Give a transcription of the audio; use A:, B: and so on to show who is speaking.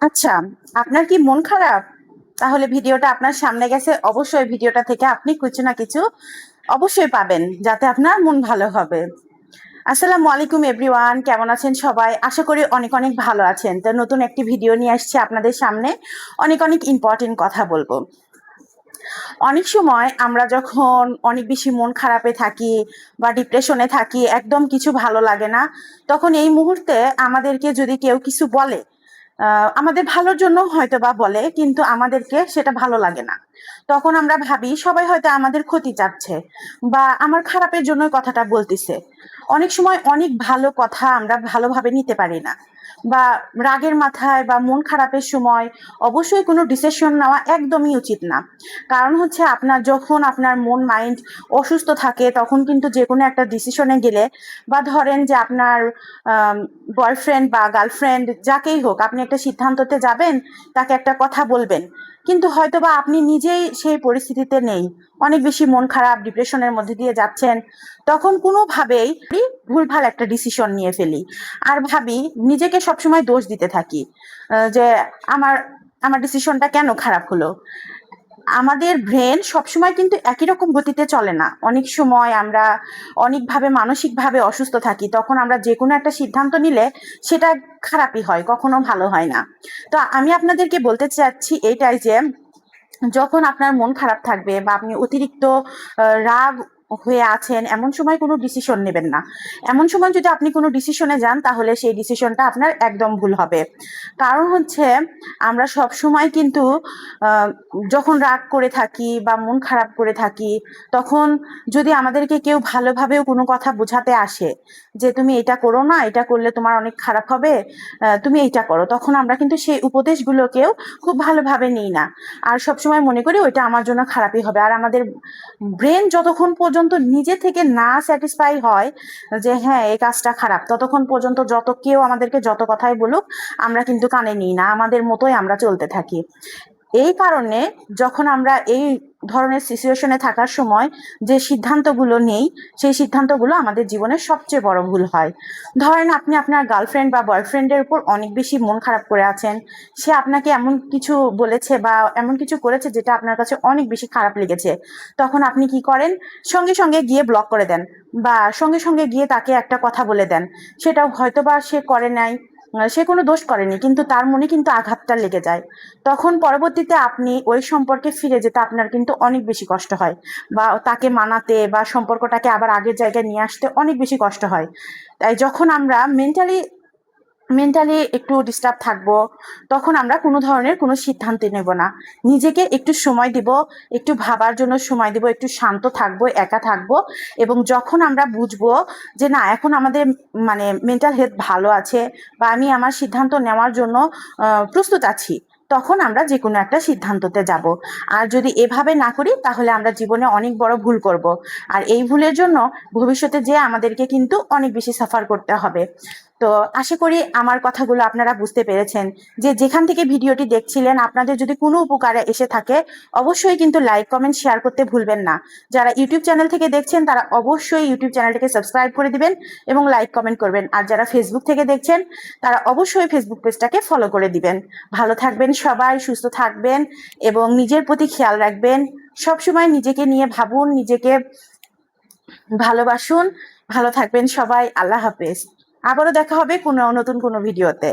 A: আচ্ছা, আপনার কি মন খারাপ? তাহলে ভিডিওটা আপনার সামনে গেছে। অবশ্যই ভিডিওটা থেকে আপনি কিছু না কিছু অবশ্যই পাবেন, যাতে আপনার মন ভালো হবে। আসসালামু আলাইকুম এভরিওয়ান, কেমন আছেন সবাই? আশা করি অনেক অনেক ভালো আছেন। তো নতুন একটি ভিডিও নিয়ে আসছি আপনাদের সামনে। অনেক অনেক ইম্পর্টেন্ট কথা বলবো। অনেক সময় আমরা যখন অনেক বেশি মন খারাপে থাকি বা ডিপ্রেশনে থাকি, একদম কিছু ভালো লাগে না, তখন এই মুহূর্তে আমাদেরকে যদি কেউ কিছু বলে, আমাদের ভালোর জন্য হয়তো বা বলে, কিন্তু আমাদেরকে সেটা ভালো লাগে না। তখন আমরা ভাবি সবাই হয়তো আমাদের ক্ষতি চাচ্ছে বা আমার খারাপের জন্য কথাটা বলতেছে। অনেক সময় অনেক ভালো কথা আমরা ভালোভাবে নিতে পারি না, বা রাগের মাথায় বা মন খারাপের সময় অবশ্যই কোনো ডিসিশন নেওয়া একদমই উচিত না। কারণ হচ্ছে আপনার যখন আপনার মন মাইন্ড অসুস্থ থাকে, তখন কিন্তু যে কোনো একটা ডিসিশনে গেলে, বা ধরেন যে আপনার বয়ফ্রেন্ড বা গার্লফ্রেন্ড যাকেই হোক, আপনি একটা সিদ্ধান্ততে যাবেন, তাকে একটা কথা বলবেন, কিন্তু হয়তো বা আপনি নিজেই সেই পরিস্থিতিতে নেই, অনেক বেশি মন খারাপ ডিপ্রেশনের মধ্যে দিয়ে যাচ্ছেন, তখন কোনোভাবেই ভুলভাল একটা ডিসিশন নিয়ে ফেলি। আর ভাবি, নিজেকে সবসময় দোষ দিতে থাকি, যে আমার আমার ডিসিশনটা কেন খারাপ হলো। আমাদের ব্রেন সবসময় কিন্তু একই রকম গতিতে চলে না। অনেক সময় আমরা অনেকভাবে মানসিকভাবে অসুস্থ থাকি, তখন আমরা যে কোনো একটা সিদ্ধান্ত নিলে সেটা খারাপই হয়, কখনো ভালো হয় না। তো আমি আপনাদেরকে বলতে চাচ্ছি এইটাই যে, যখন আপনার মন খারাপ থাকবে বা আপনি অতিরিক্ত রাগ হয়ে আছেন, এমন সময় কোনো ডিসিশন নেবেন না। এমন সময় যদি আপনি কোনো ডিসিশনে যান, তাহলে সেই ডিসিশনটা আপনার একদম ভুল হবে। কারণ হচ্ছে, আমরা সব সময় কিন্তু আহ, যখন রাগ করে থাকি বা মন খারাপ করে থাকি, তখন যদি আমাদেরকে কেউ ভালোভাবেও কোনো কথা বোঝাতে আসে, যে তুমি এটা করো না, এটা করলে তোমার অনেক খারাপ হবে, তুমি এইটা করো, তখন আমরা কিন্তু সেই উপদেশগুলোকেও খুব ভালোভাবে নিই না। আর সবসময় মনে করি ওইটা আমার জন্য খারাপই হবে। আর আমাদের ব্রেন যতক্ষণ পর্যন্ত নিজে থেকে না স্যাটিসফাই হয় যে হ্যাঁ এই কাজটা খারাপ, ততক্ষণ পর্যন্ত যত কেউ আমাদেরকে যত কথাই বলুক, আমরা কিন্তু কানে নিই না, আমাদের মতোই আমরা চলতে থাকি। এই কারণে যখন আমরা এই ধরনের সিচুয়েশনে থাকার সময় যে সিদ্ধান্তগুলো নেই, সেই সিদ্ধান্তগুলো আমাদের জীবনের সবচেয়ে বড় ভুল হয়। ধরেন আপনি আপনার গার্লফ্রেন্ড বা বয়ফ্রেন্ডের উপর অনেক বেশি মন খারাপ করে আছেন, সে আপনাকে এমন কিছু বলেছে বা এমন কিছু করেছে যেটা আপনার কাছে অনেক বেশি খারাপ লেগেছে। তখন আপনি কি করেন? সঙ্গে সঙ্গে গিয়ে ব্লক করে দেন, বা সঙ্গে সঙ্গে গিয়ে তাকে একটা কথা বলে দেন। সেটাও হয়তো বা সে করে নাই, সে কোনো দোষ করেনি, কিন্তু তার মনে কিন্তু আঘাতটা লেগে যায়। তখন পরবর্তীতে আপনি ওই সম্পর্কে ফিরে যেতে আপনার কিন্তু অনেক বেশি কষ্ট হয়, বা তাকে মানাতে বা সম্পর্কটাকে আবার আগের জায়গায় নিয়ে আসতে অনেক বেশি কষ্ট হয়। তাই যখন আমরা মেন্টালি মেন্টালি একটু ডিস্টার্ব থাকবো, তখন আমরা কোনো ধরনের কোনো সিদ্ধান্ত নেব না। নিজেকে একটু সময় দিব, একটু ভাবার জন্য সময় দিব, একটু শান্ত থাকবো, একা থাকবো। এবং যখন আমরা বুঝবো যে না, এখন আমাদের মানে মেন্টাল হেলথ ভালো আছে, বা আমি আমার সিদ্ধান্ত নেওয়ার জন্য প্রস্তুত আছি, তখন আমরা যে কোনো একটা সিদ্ধান্ততে যাব। আর যদি এভাবে না করি, তাহলে আমরা জীবনে অনেক বড় ভুল করব। আর এই ভুলের জন্য ভবিষ্যতে যে আমাদেরকে কিন্তু অনেক বেশি সাফার করতে হবে। তো আশা করি আমার কথাগুলো আপনারা বুঝতে পেরেছেন। যে যেখান থেকে ভিডিওটি দেখছিলেন, আপনাদের যদি কোনো উপকারে এসে থাকে, অবশ্যই কিন্তু লাইক কমেন্ট শেয়ার করতে ভুলবেন না। যারা ইউটিউব চ্যানেল থেকে দেখছেন, তারা অবশ্যই ইউটিউব চ্যানেলটিকে সাবস্ক্রাইব করে দিবেন এবং লাইক কমেন্ট করবেন। আর যারা ফেসবুক থেকে দেখছেন, তারা অবশ্যই ফেসবুক পেজটাকে ফলো করে দিবেন। ভালো থাকবেন সবাই, সুস্থ থাকবেন এবং নিজের প্রতি খেয়াল রাখবেন। সবসময় নিজেকে নিয়ে ভাবুন, নিজেকে ভালোবাসুন। ভালো থাকবেন সবাই। আল্লাহ হাফেজ। আবারও দেখা হবে কোনো নতুন কোনো ভিডিওতে।